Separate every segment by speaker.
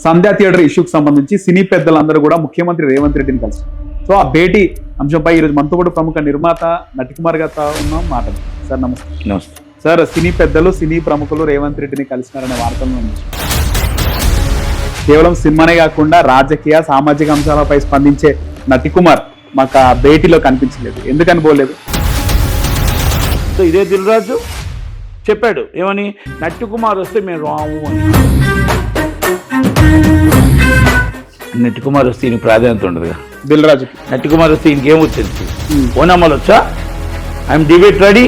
Speaker 1: సంధ్యా theatre ఇష్యూకి సంబంధించి సినీ పెద్దలందరూ కూడా ముఖ్యమంత్రి రేవంత్ రెడ్డిని కలిసారు. సో ఆ భేటీ అంశంపై ఈరోజు మనతో పాటు ప్రముఖ నిర్మాత నటికుమార్ గారితో ఉన్నాం మాట్లాడు. సార్ నమస్తే.
Speaker 2: నమస్తే
Speaker 1: సార్, సినీ పెద్దలు సినీ ప్రముఖులు రేవంత్ రెడ్డిని కలిసినారనే వార్తలను ఉంది. కేవలం సినిమానే కాకుండా రాజకీయ సామాజిక అంశాలపై స్పందించే నటికుమార్ మాకు ఆ భేటీలో కనిపించలేదు. ఎందుకని పోలేదు?
Speaker 2: సో ఇదే దిల్ రాజు చెప్పాడు ఏమని, నట్టికుమార్ వస్తే మేము రాము అని. నట్టికుమార్ వస్తే ఈయన ప్రాధాన్యత ఉండదుగా
Speaker 1: దిల్ రాజుకి.
Speaker 2: నట్టికుమార్ వస్తే ఈయనకేం వచ్చింది? ఓనమ్మలు వచ్చా? I'm debate ready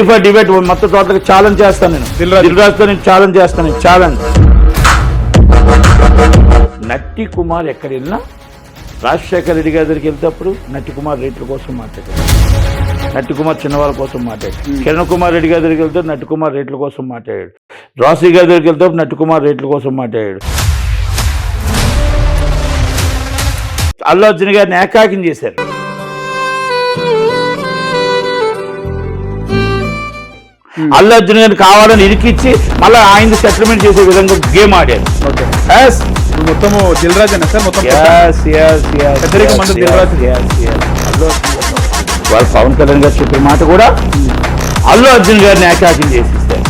Speaker 2: for debate. మొత్తం టోటల్గా ఛాలెంజ్ చేస్తాను నేను. దిల్ రాజుతో నేను ఛాలెంజ్ చేస్తాను. ఛాలెంజ్. నట్టికుమార్ ఎక్కడ వెళ్ళినా రాజశేఖర రెడ్డి గారి దగ్గరికి వెళ్తేప్పుడు నట్టికుమార్ రేట్ల కోసం మాట్లాడాడు. నట్టికుమార్ చిన్నవాళ్ళ కోసం మాట్లాడాడు. కిరణ్ కుమార్ రెడ్డి గారి దగ్గరికి వెళ్తే నట్టికుమార్ రేట్ల కోసం మాట్లాడాడు. రాశి గారి దగ్గరికి వెళ్తే నట్టికుమార్ రేట్ల కోసం మాట్లాడాడు. అల్లు అర్జున్ గారిని ఏకాకిం చేశారు. అల్లు అర్జున్ గారిని కావాలని ఇరికిచ్చి మళ్ళీ ఆయన సెటిల్మెంట్ చేసే విధంగా గేమ్ ఆడారు.
Speaker 1: మొత్తం దిల్ రాజు అన్న సార్. మొత్తం
Speaker 2: వాళ్ళు పవన్ కళ్యాణ్ గారు చెప్పిన మాట కూడా అల్లు అర్జున్ గారిని ఏకాకిం చేసిస్తారు.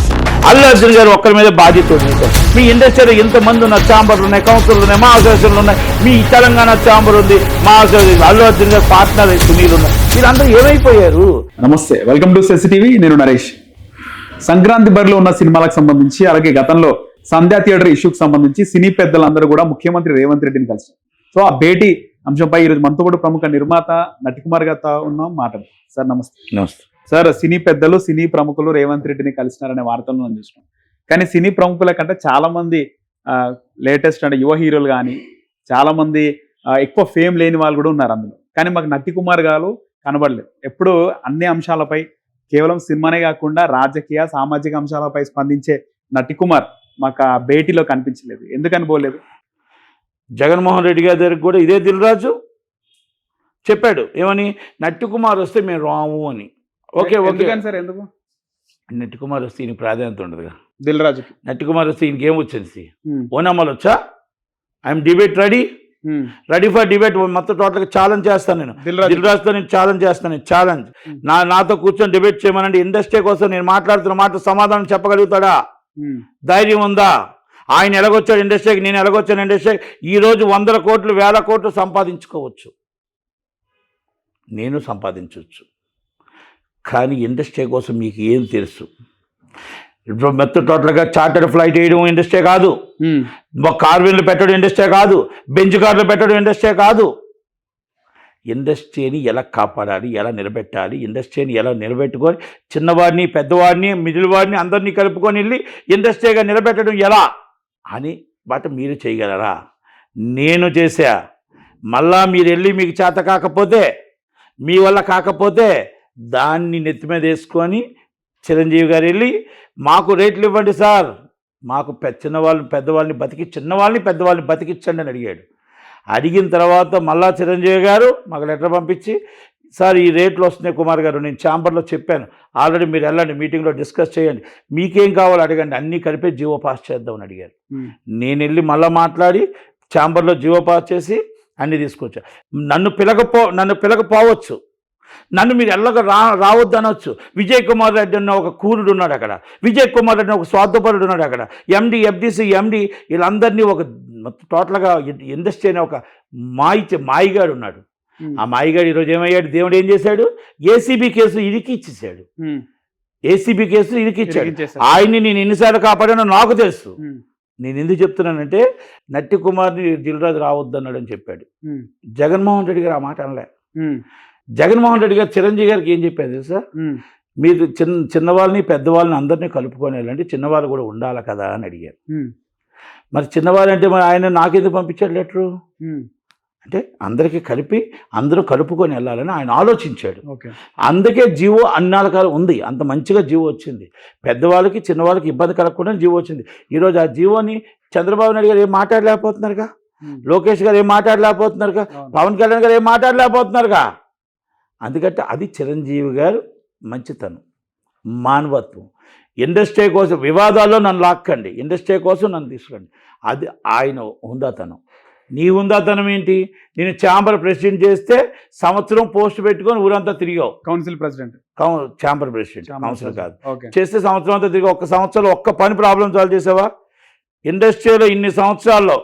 Speaker 2: అల్లు అర్జున్ గారు ఒక్కరి మీద బాధ్యత వదిలేశారు. మీ ఇండస్ట్రీలో ఎంతమంది ఉన్న ఛాంబర్లు ఉన్నాయి, కౌన్సిలర్లు ఉన్నాయి, మా అసోసియేషన్లు ఉన్నాయి. మీ తెలంగాణ ఛాంబర్ ఉంది, మా అసోసియేషన్. అల్లు అర్జున్ గారు పార్ట్నర్ సునీల్ ఉన్నారు. వీళ్ళందరూ ఏమైపోయారు?
Speaker 1: నమస్తే, వెల్కమ్ టు సెసిటీవీ. నేను నరేష్. సంక్రాంతి బరిలో ఉన్న సినిమాలకు సంబంధించి, అలాగే గతంలో సంధ్యా థియేటర్ ఇష్యూకి సంబంధించి సినీ పెద్దలందరూ కూడా ముఖ్యమంత్రి రేవంత్ రెడ్డిని కలిసారు. సో ఆ భేటీ అంశంపై ఈరోజు మనతో పాటు ప్రముఖ నిర్మాత నటికుమార్ గారితో ఉన్నాం మాట్లాడు. సార్ నమస్తే.
Speaker 2: నమస్తే
Speaker 1: సార్, సినీ పెద్దలు సినీ ప్రముఖులు రేవంత్ రెడ్డిని కలిసినారనే వార్తలను మనం చూసినాం. కానీ సినీ ప్రముఖుల కంటే చాలా మంది లేటెస్ట్ అంటే యువ హీరోలు కానీ చాలా మంది ఎక్కువ ఫేమ్ లేని వాళ్ళు కూడా ఉన్నారు అందులో. కానీ మాకు నటికుమార్ గారు కనబడలేదు. ఎప్పుడు అన్ని అంశాలపై కేవలం సినిమానే కాకుండా రాజకీయ సామాజిక అంశాలపై స్పందించే నటికుమార్ మాకు ఆ భేటీలో కనిపించలేదు. ఎందుకని పోలేదు?
Speaker 2: జగన్మోహన్ రెడ్డి గారి దగ్గరికి కూడా ఇదే దిల్ రాజు చెప్పాడు ఏమని, నట్టికుమార్ వస్తే మేము రాము అని. Okay
Speaker 1: sir. ఎందుకు?
Speaker 2: నట్టికుమార్ వస్తే ఈయన ప్రాధాన్యత ఉండదుగా
Speaker 1: దిల్ రాజుకి.
Speaker 2: నట్టికుమార్ వస్తే ఈయనకేం వచ్చింది? ఓనమ్మలు వచ్చా? I'm debate ready for debate. మొత్తం టోటల్గా ఛాలెంజ్ చేస్తాను నేను. దిల్ రాజుతో నేను ఛాలెంజ్ చేస్తాను. ఛాలెంజ్. నాతో కూర్చొని డిబేట్ చేయమనండి. ఇండస్ట్రీ కోసం నేను మాట్లాడుతున్న మాట సమాధానం చెప్పగలుగుతాడా? ధైర్యం ఉందా? ఆయన ఎలాగొచ్చాడు ఇండస్ట్రీకి, నేను ఎలాగొచ్చాను ఇండస్ట్రీకి. ఈరోజు 100 కోట్లు 1000 కోట్లు సంపాదించుకోవచ్చు, నేను సంపాదించవచ్చు. కానీ ఇండస్ట్రీ కోసం మీకు ఏం తెలుసు? ఇప్పుడు మొత్తం టోటల్గా చార్టర్డ్ ఫ్లైట్ వేయడం ఇండస్ట్రీ కాదు, కార్విన్లు పెట్టడం ఇండస్ట్రీ కాదు, బెంచ్ కార్లు పెట్టడం ఇండస్ట్రీ కాదు. ఇండస్ట్రీని ఎలా కాపాడాలి, ఎలా నిలబెట్టాలి, ఇండస్ట్రీని ఎలా నిలబెట్టుకొని చిన్నవాడిని పెద్దవాడిని మిడిల్ వాడిని అందరినీ కలుపుకొని వెళ్ళి ఇండస్ట్రీగా నిలబెట్టడం ఎలా అని బట్ మీరు చేయగలరా? నేను చేశా. మళ్ళా మీరు వెళ్ళి మీకు చేత కాకపోతే, మీ వల్ల కాకపోతే దాన్ని నెత్తి మీద వేసుకొని చిరంజీవి గారు వెళ్ళి మాకు రేట్లు ఇవ్వండి సార్, మాకు చిన్నవాళ్ళని పెద్దవాళ్ళని చిన్నవాళ్ళని పెద్దవాళ్ళని బతికించండి అని అడిగాడు. అడిగిన తర్వాత మళ్ళా చిరంజీవి గారు మాకు లెటర్ పంపించి, సార్ ఈ రేట్లు వస్తున్నాయి కుమార్ గారు, నేను ఛాంబర్లో చెప్పాను ఆల్రెడీ, మీరు వెళ్ళండి మీటింగ్లో డిస్కస్ చేయండి, మీకేం కావాలో అడగండి, అన్నీ కలిపి జీవో పాస్ చేద్దామని అడిగారు. నేను వెళ్ళి మళ్ళీ మాట్లాడి ఛాంబర్లో జీవో పాస్ చేసి అన్నీ తీసుకొచ్చా. నన్ను పిలకపోవచ్చు, నన్ను మీరు ఎల్లగా రావద్దు అనొచ్చు. విజయ్ కుమార్ రెడ్డి అన్న ఒక కూరుడు ఉన్నాడు అక్కడ, విజయ్ కుమార్ రెడ్డి ఒక స్వార్థపరుడు ఉన్నాడు అక్కడ, ఎండి ఎఫ్డిసి ఎండి వీళ్ళందరినీ ఒక టోటల్గా ఇండస్ట్రీ అనే ఒక మాయిగాడు ఉన్నాడు. ఆ మాయిగాడు ఈరోజు ఏమయ్యాడు? దేవుడు ఏం చేశాడు? ఏసీబీ కేసు ఇరికిచ్చేసాడు. ఏసీబీ కేసు ఇరికిచ్చాడు. ఆయన్ని నేను ఎన్నిసార్లు కాపాడానో నాకు తెలుసు. నేను ఎందుకు చెప్తున్నానంటే నట్టికుమార్ని దిల్ రాజు రావద్దు అన్నాడు అని చెప్పాడు. జగన్మోహన్ రెడ్డి గారు ఆ మాట అనలే. జగన్మోహన్ రెడ్డి గారు చిరంజీవి గారికి ఏం చెప్పారు తెలుసా? మీరు చిన్నవాళ్ళని పెద్దవాళ్ళని అందరినీ కలుపుకొని వెళ్ళండి, చిన్నవాళ్ళు కూడా ఉండాలి కదా అని అడిగారు. మరి చిన్నవాళ్ళంటే మరి ఆయన నాకెందుకు పంపించాడు లెటరు అంటే, అందరికీ కలిపి అందరూ కలుపుకొని వెళ్ళాలని ఆయన ఆలోచించాడు. అందుకే జీవో అన్నాళ్ళ కాలం ఉంది, అంత మంచిగా జీవో వచ్చింది. పెద్దవాళ్ళకి చిన్నవాళ్ళకి ఇబ్బంది కలగకుండా జీవో వచ్చింది. ఈరోజు ఆ జీవోని చంద్రబాబు నాయుడు గారు ఏం మాట్లాడలేకపోతున్నారుగా, లోకేష్ గారు ఏం మాట్లాడలేకపోతున్నారుగా, పవన్ కళ్యాణ్ గారు ఏం మాట్లాడలేకపోతున్నారుగా. అందుకంటే అది చిరంజీవి గారు మంచితనం, మానవత్వం. ఇండస్ట్రీ కోసం వివాదాల్లో నన్ను లాక్కండి, ఇండస్ట్రీ కోసం నన్ను తీసుకురండి. అది ఆయన హుందాతనం. నీ హుందాతనం ఏంటి? నేను ఛాంబర్ ప్రెసిడెంట్ చేస్తే సంవత్సరం పోస్ట్ పెట్టుకొని ఊరంతా తిరిగావు.
Speaker 1: Council president,
Speaker 2: chamber president, council కాదు.
Speaker 1: ఓకే.
Speaker 2: చేస్తే సంవత్సరం అంతా తిరిగి ఒక్క సంవత్సరంలో ఒక్క పని ప్రాబ్లం సాల్వ్ చేసావా? ఇండస్ట్రీలో ఇన్ని సంవత్సరాల్లో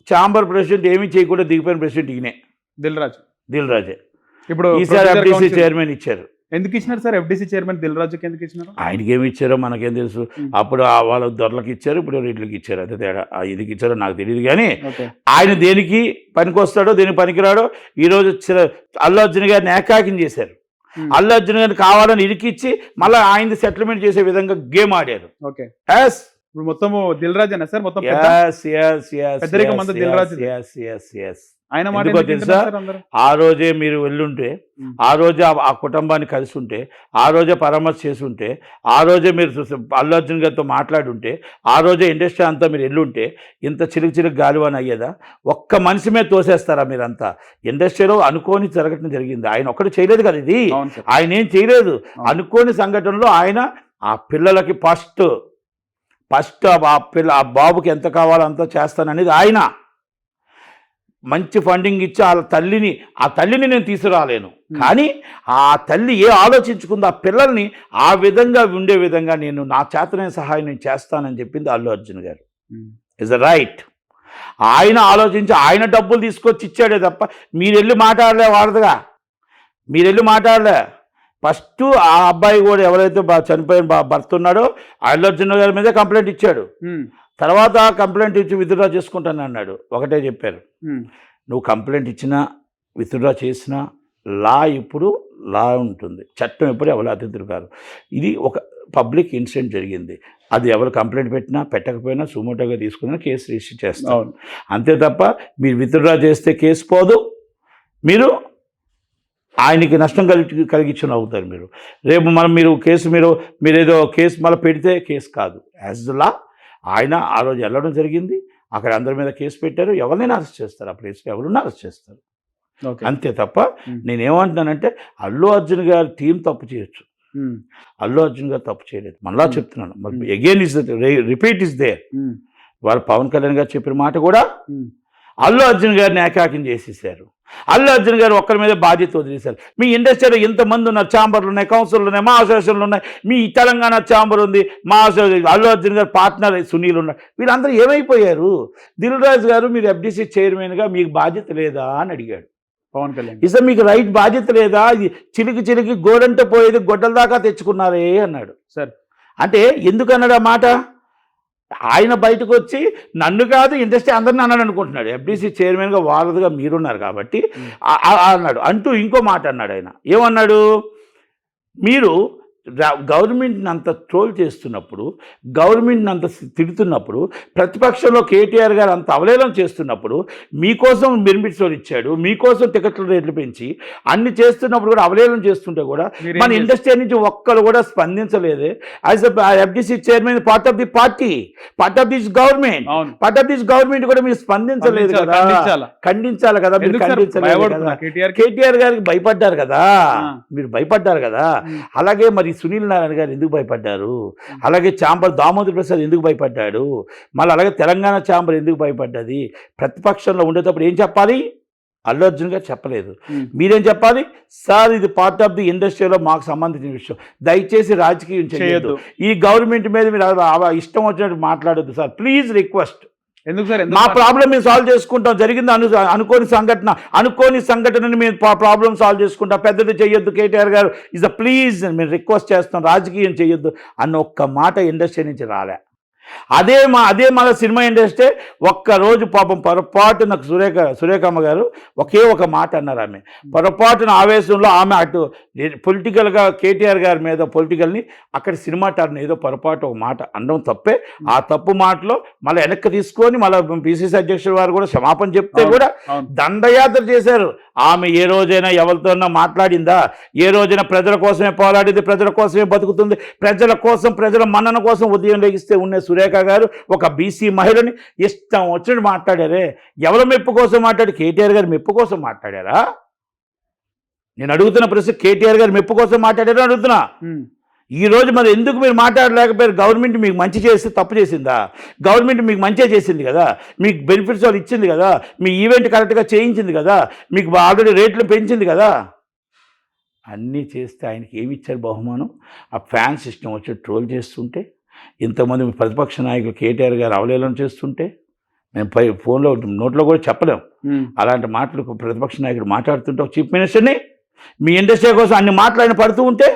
Speaker 2: ఛాంబర్ ప్రెసిడెంట్ ఏమీ చేయకుండా దిగిపోయిన ప్రెసిడెంట్ ఈయనే, దిల్ రాజే.
Speaker 1: ఇప్పుడు
Speaker 2: ఈసారి FDC చైర్మన్ ఇచ్చారు.
Speaker 1: ఎందుకు ఇచ్చినారు సార్ FDC చైర్మన్ దిల్ రాజుకి? ఎందుకు ఇచ్చినారు?
Speaker 2: ఆయనకి ఏమి ఇచ్చారో మనకేం తెలుసు. అప్పుడు వాళ్ళ దొరలకి ఇచ్చారు, ఇప్పుడు వీటికి ఇచ్చారు, అంతే తేడా. ఇదికి ఇచ్చారో నాకు తెలియదు. కానీ ఆయన దేనికి పనికొస్తాడో దేనికి పనికిరాడో ఈరోజు అల్లు అర్జున్ గారిని ఏకాకిం చేశారు. అల్లు అర్జున్ గారిని కావాలని ఇరికిచ్చి మళ్ళీ ఆయనది సెటిల్మెంట్ చేసే విధంగా గేమ్ ఆడారు.
Speaker 1: ఓకే. ఇప్పుడు మొత్తము దిల్ రాజేనా సార్? మొత్తం ఆయన మాట
Speaker 2: తెలుసా? ఆ రోజే మీరు వెళ్ళుంటే, ఆ రోజే ఆ కుటుంబాన్ని కలిసి ఉంటే, ఆ రోజే పరామర్శ చేసి ఉంటే, ఆ రోజే మీరు అల్లు అర్జున్ గారితో మాట్లాడుంటే, ఆ రోజే ఇండస్ట్రీ అంతా మీరు వెళ్ళుంటే ఇంత చిలుకు గాలివాన్ అయ్యేదా? ఒక్క మనిషి మీద తోసేస్తారా మీరంతా? ఇండస్ట్రీలో అనుకోని జరగటం జరిగింది. ఆయన ఒక్కటి చేయలేదు కదా ఇది, ఆయన ఏం చేయలేదు. అనుకోని సంఘటనలో ఆయన ఆ పిల్లలకి ఫస్ట్ ఆ బాబుకి ఎంత కావాలో అంత చేస్తాననేది ఆయన. మంచి ఫండింగ్ ఇచ్చి ఆ తల్లిని నేను తీసుకురాలేను, కానీ ఆ తల్లి ఏ ఆలోచించుకుందో ఆ పిల్లల్ని ఆ విధంగా ఉండే విధంగా నేను నా చేతనైన సహాయం నేను చేస్తానని చెప్పింది అల్లు అర్జున్ గారు. Is right. ఆయన ఆలోచించి ఆయన డబ్బులు తీసుకొచ్చి ఇచ్చాడే తప్ప మీరు వెళ్ళి మాట్లాడలే వాడదుగా. మీరు వెళ్ళి మాట్లాడలే. ఫస్ట్ ఆ అబ్బాయి కూడా ఎవరైతే చనిపోయిన భర్త ఉన్నాడో అల్లు అర్జున్ గారి మీదే కంప్లైంట్ ఇచ్చాడు. తర్వాత కంప్లైంట్ ఇచ్చి విత్డ్రా చేసుకుంటాను అన్నాడు. ఒకటే చెప్పారు, నువ్వు కంప్లైంట్ ఇచ్చినా విత్డ్రా చేసినా ఇప్పుడు లా ఉంటుంది, చట్టం ఎప్పుడు ఎవరు అతిథులు కాదు. ఇది ఒక పబ్లిక్ ఇన్సిడెంట్ జరిగింది. అది ఎవరు కంప్లైంట్ పెట్టినా పెట్టకపోయినా సుమోటోగా తీసుకున్నా కేసు రిజిస్టర్ చేస్తాం. అంతే తప్ప మీరు విత్డ్రా చేస్తే కేసు పోదు, మీరు ఆయనకి నష్టం కలిగించిన అవుతారు. మీరు రేపు మీరేదో కేసు మళ్ళీ పెడితే కేసు కాదు. యాజ్ లా ఆయన ఆ రోజు వెళ్ళడం జరిగింది. అక్కడ అందరి మీద కేసు పెట్టారు. ఎవరినైనా అరెస్ట్ చేస్తారు, ఆ ప్లేస్లో ఎవరున్నా అరెస్ట్ చేస్తారు. అంతే తప్ప నేనేమంటున్నానంటే అల్లు అర్జున్ గారి టీం తప్పు చేయొచ్చు, అల్లు అర్జున్ గారు తప్పు చేయలేదు. మళ్ళా చెప్తున్నాను, again is repeat is there. వాళ్ళు పవన్ కళ్యాణ్ గారు చెప్పిన మాట కూడా అల్లు అర్జున్ గారిని ఏకాకిం చేసేసారు. అల్లు అర్జున్ గారు ఒక్కరి మీద బాధ్యత వదిలేశారు. మీ ఇండస్ట్రీలో ఇంతమంది ఉన్నారు, ఛాంబర్లు ఉన్నాయి, కౌన్సిల్లు ఉన్నాయి, మా అసోసియేషన్లు ఉన్నాయి, మీ తెలంగాణ ఛాంబర్ ఉంది, మా అసోసియేషన్, అల్లు అర్జున్ గారు పార్ట్నర్ సునీల్ ఉన్నారు. వీళ్ళందరూ ఏమైపోయారు? దిల్ రాజు గారు మీరు FDC చైర్మన్గా మీకు బాధ్యత లేదా అని అడిగాడు పవన్ కళ్యాణ్. ఇసలు మీకు రైట్ బాధ్యత లేదా? ఇది చిలికి గోడంటే పోయేది గొడ్డల దాకా తెచ్చుకున్నారే అన్నాడు. సార్ అంటే ఎందుకన్నాడు ఆ మాట? ఆయన బయటకు వచ్చి నన్ను కాదు ఇండస్ట్రీ అందరినీ అన్నాడు అనుకుంటున్నాడు. FDC చైర్మన్గా వారధిగా మీరున్నారు కాబట్టి అన్నాడు. అంటూ ఇంకో మాట అన్నాడు. ఆయన ఏమన్నాడు? మీరు గవర్నమెంట్ని అంత ట్రోల్ చేస్తున్నప్పుడు, గవర్నమెంట్ని అంత తిడుతున్నప్పుడు, ప్రతిపక్షంలో KTR గారు అంత అవలేలం చేస్తున్నప్పుడు, మీకోసం బెనిఫిట్స్ ఇచ్చాడు, మీకోసం టికెట్ల రేట్లు పెంచి అన్ని చేస్తున్నప్పుడు కూడా అవలేలం చేస్తుంటే కూడా మన ఇండస్ట్రీ నుంచి ఒక్కరు కూడా స్పందించలేదే. As FDC chairman part of the party, part of this government కూడా మీరు స్పందించలేదు కదా. ఖండించాలి కదా. మీరు ఖండించలేదు. KTR గారికి భయపడ్డారు కదా, మీరు భయపడ్డారు కదా. అలాగే మరి సునీల్ నారాయణ గారు ఎందుకు భయపడ్డారు? అలాగే ఛాంబర్ దామోదర్ ప్రసాద్ ఎందుకు భయపడ్డాడు? మళ్ళీ అలాగే తెలంగాణ ఛాంబర్ ఎందుకు భయపడ్డది? ప్రతిపక్షంలో ఉండేటప్పుడు ఏం చెప్పాలి? అల్లు అర్జున్ గారు చెప్పలేదు. మీరేం చెప్పాలి? సార్ ఇది పార్ట్ ఆఫ్ ది ఇండస్ట్రీలో మాకు సంబంధించిన విషయం, దయచేసి రాజకీయం చేయొద్దు, ఈ గవర్నమెంట్ మీద మీరు ఇష్టం వచ్చినట్టు మాట్లాడొద్దు సార్, ప్లీజ్ రిక్వెస్ట్.
Speaker 1: ఎందుకు సార్?
Speaker 2: మా ప్రాబ్లం మేము సాల్వ్ చేసుకుంటాం. జరిగింది అనుకోని సంఘటనని మేము ప్రాబ్లం సాల్వ్ చేసుకుంటాం. పెద్దది చేయొద్దు KTR గారు, ఇస్ ప్లీజ్ మేము రిక్వెస్ట్ చేస్తాం, రాజకీయం చేయొద్దు అన్న ఒక్క మాట ఇండస్ట్రీ నుంచి రాలే. అదే మన సినిమా ఇండస్ట్రీ ఒక్కరోజు పాపం పొరపాటున సురేఖమ్మ గారు ఒకే ఒక మాట అన్నారు. ఆమె పొరపాటున ఆవేశంలో ఆమె అటు పొలిటికల్గా KTR గారి మీద పొలిటికల్ని అక్కడ సినిమా టర్న్ ఏదో పొరపాటు ఒక మాట అనడం తప్పే. ఆ తప్పు మాటలో మళ్ళీ వెనక్కి తీసుకొని మళ్ళీ PCC అధ్యక్షుడు వారు కూడా క్షమాపణ చెప్తే కూడా దండయాత్ర చేశారు. ఆమె ఏ రోజైనా ఎవరితోనో మాట్లాడిందా? ఏ రోజైనా ప్రజల కోసమే పోరాడింది, ప్రజల కోసమే బతుకుతుంది, ప్రజల కోసం, ప్రజల మన్నన కోసం ఉదయం లెగిస్తే ఉన్న సురేఖ గారు ఒక BC మహిళని ఇష్టం వచ్చినట్టు మాట్లాడారే. ఎవరి మెప్పు కోసం మాట్లాడి? KTR గారి మెప్పు కోసం మాట్లాడారా? నేను అడుగుతున్న ప్రశ్న, KTR గారి మెప్పు కోసం మాట్లాడారా అడుగుతున్నా. ఈరోజు మరి ఎందుకు మీరు మాట్లాడలేకపోయారు? గవర్నమెంట్ మీకు మంచి చేస్తే తప్పు చేసిందా? గవర్నమెంట్ మీకు మంచిగా చేసింది కదా, మీకు బెనిఫిట్స్ వాళ్ళు ఇచ్చింది కదా, మీ ఈవెంట్ కరెక్ట్గా చేయించింది కదా, మీకు ఆల్రెడీ రేట్లు పెంచింది కదా. అన్నీ చేస్తే ఆయనకి ఏమి ఇచ్చారు బహుమానం? ఆ ఫ్యాన్ సిస్టమ్ వచ్చి ట్రోల్ చేస్తుంటే, ఇంతమంది ప్రతిపక్ష నాయకులు కేటీఆర్ గారు అవలేలం చేస్తుంటే, మేము ఫోన్లో నోట్లో కూడా చెప్పలేం అలాంటి మాటలు. ప్రతిపక్ష నాయకుడు మాట్లాడుతుంటే చీఫ్ మినిస్టర్ని మీ ఇండస్ట్రీ కోసం అన్ని మాటలు పడుతూ ఉంటే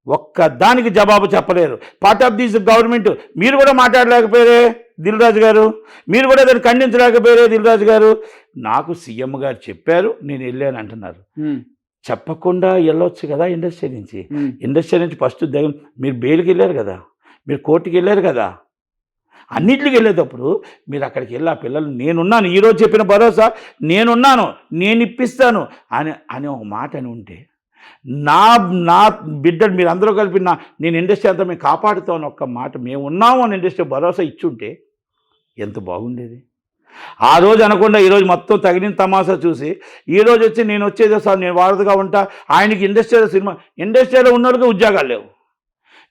Speaker 2: ఒక్క దానికి జవాబు చెప్పలేరు. Part of this government. మీరు కూడా మాట్లాడలేకపోయారే దిల్ రాజు గారు, మీరు కూడా దాన్ని ఖండించలేకపోయారే దిల్ రాజు గారు. నాకు సీఎం గారు చెప్పారు, నేను వెళ్ళాను అంటున్నారు. చెప్పకుండా వెళ్ళొచ్చు కదా ఇండస్ట్రీ నుంచి. ఇండస్ట్రీ నుంచి ఫస్ట్ మీరు బెయిల్కి వెళ్ళారు కదా, మీరు కోర్టుకి వెళ్ళారు కదా, అన్నింటికి వెళ్ళేటప్పుడు మీరు అక్కడికి వెళ్ళి ఆ పిల్లలు నేనున్నాను, ఈరోజు చెప్పిన భరోసా నేనున్నాను, నేను ఇప్పిస్తాను అని ఒక మాట అని ఉంటే, నా బిడ్డలు మీరు అందరూ కలిపి నేను ఇండస్ట్రీ అంతా మేము కాపాడుతామని ఒక్క మాట మేము ఉన్నాము అని ఇండస్ట్రీ భరోసా ఇచ్చుంటే ఎంత బాగుండేది. ఆ రోజు అనకుండా ఈరోజు మొత్తం తగిన తమాషా చూసి ఈరోజు వచ్చి నేను వచ్చేది సార్ నేను వారధిగా ఉంటా, ఆయనకి ఇండస్ట్రీలో ఉన్న వాళ్ళకి ఉద్యోగాలు లేవు.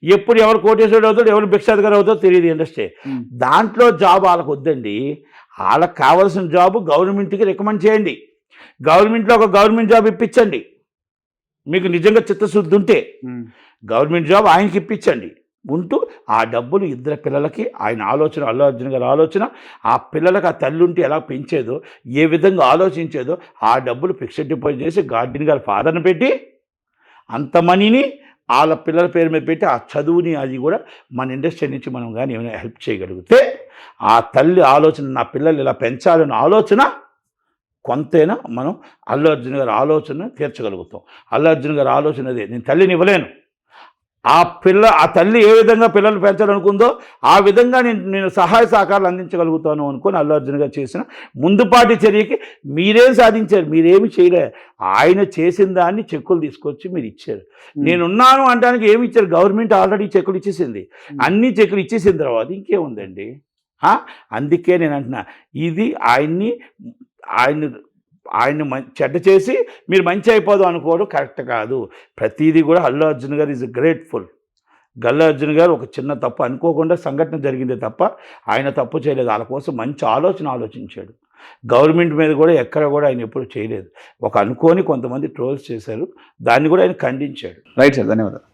Speaker 2: ఎప్పుడు ఎవరు కోటేశ్వరుడు అవుతాడు, ఎవరు భిక్షాధికారి అవుతాడో తెలియదు ఇండస్ట్రీ. దాంట్లో జాబ్ వాళ్ళకు వద్దండి, వాళ్ళకి కావాల్సిన జాబ్ గవర్నమెంట్కి రికమెండ్ చేయండి. గవర్నమెంట్లో ఒక గవర్నమెంట్ జాబ్ ఇప్పించండి. మీకు నిజంగా చిత్తశుద్ధి ఉంటే గవర్నమెంట్ జాబ్ ఆయనకి ఇప్పించండి. ఉంటూ ఆ డబ్బులు ఇద్దరు పిల్లలకి ఆయన ఆలోచన, అల్లు అర్జున్ గారి ఆలోచన, ఆ పిల్లలకి ఆ తల్లి ఉంటే ఎలా పెంచేదో, ఏ విధంగా ఆలోచించేదో, ఆ డబ్బులు ఫిక్స్డ్ డిపాజిట్ చేసి గార్డెన్ గారి ఫాదర్ని పెట్టి అంత మనీని వాళ్ళ పిల్లల పేరు మీద పెట్టి ఆ చదువుని అది కూడా మన ఇండస్ట్రీ నుంచి మనం కానీ ఏమైనా హెల్ప్ చేయగలిగితే, ఆ తల్లి ఆలోచన నా పిల్లలు ఇలా పెంచాలన్న ఆలోచన కొంతైనా మనం అల్లు అర్జున్ గారి ఆలోచన తీర్చగలుగుతాం. అల్లు అర్జున్ గారి ఆలోచన అదే, నేను తల్లిని ఇవ్వలేను, ఆ తల్లి ఏ విధంగా పిల్లలు పెంచాలనుకుందో ఆ విధంగా నేను సహాయ సహకారాలు అందించగలుగుతాను అనుకొని అల్లు అర్జున్ గారు చేసిన ముందుపాటి చర్యకి మీరేం సాధించారు? మీరేమి చేయలే. ఆయన చేసిన దాన్ని చెక్కులు తీసుకొచ్చి మీరు ఇచ్చారు. నేనున్నాను అనడానికి ఏమి ఇచ్చారు? గవర్నమెంట్ ఆల్రెడీ చెక్కులు ఇచ్చేసింది. అన్ని చెక్కులు ఇచ్చేసిన తర్వాత ఇంకేముందండి? అందుకే నేను అంటున్నా, ఇది ఆయన్ని చెడ్డ చేసి మీరు మంచి అయిపోదాం అనుకోవడం కరెక్ట్ కాదు. ప్రతిదీ కూడా అల్లు అర్జున్ గారు ఈజ్ గ్రేట్ఫుల్. అల్లు అర్జున్ గారు ఒక చిన్న తప్పు అనుకోకుండా సంఘటన జరిగిందే తప్ప ఆయన తప్పు చేయలేదు. వాళ్ళ కోసం మంచి ఆలోచించాడు. గవర్నమెంట్ మీద కూడా ఎక్కడ కూడా ఆయన ఎప్పుడు చేయలేదు. ఒక అనుకోని కొంతమంది ట్రోల్స్ చేశారు, దాన్ని కూడా ఆయన ఖండించాడు.
Speaker 1: రైట్ సార్, ధన్యవాదాలు.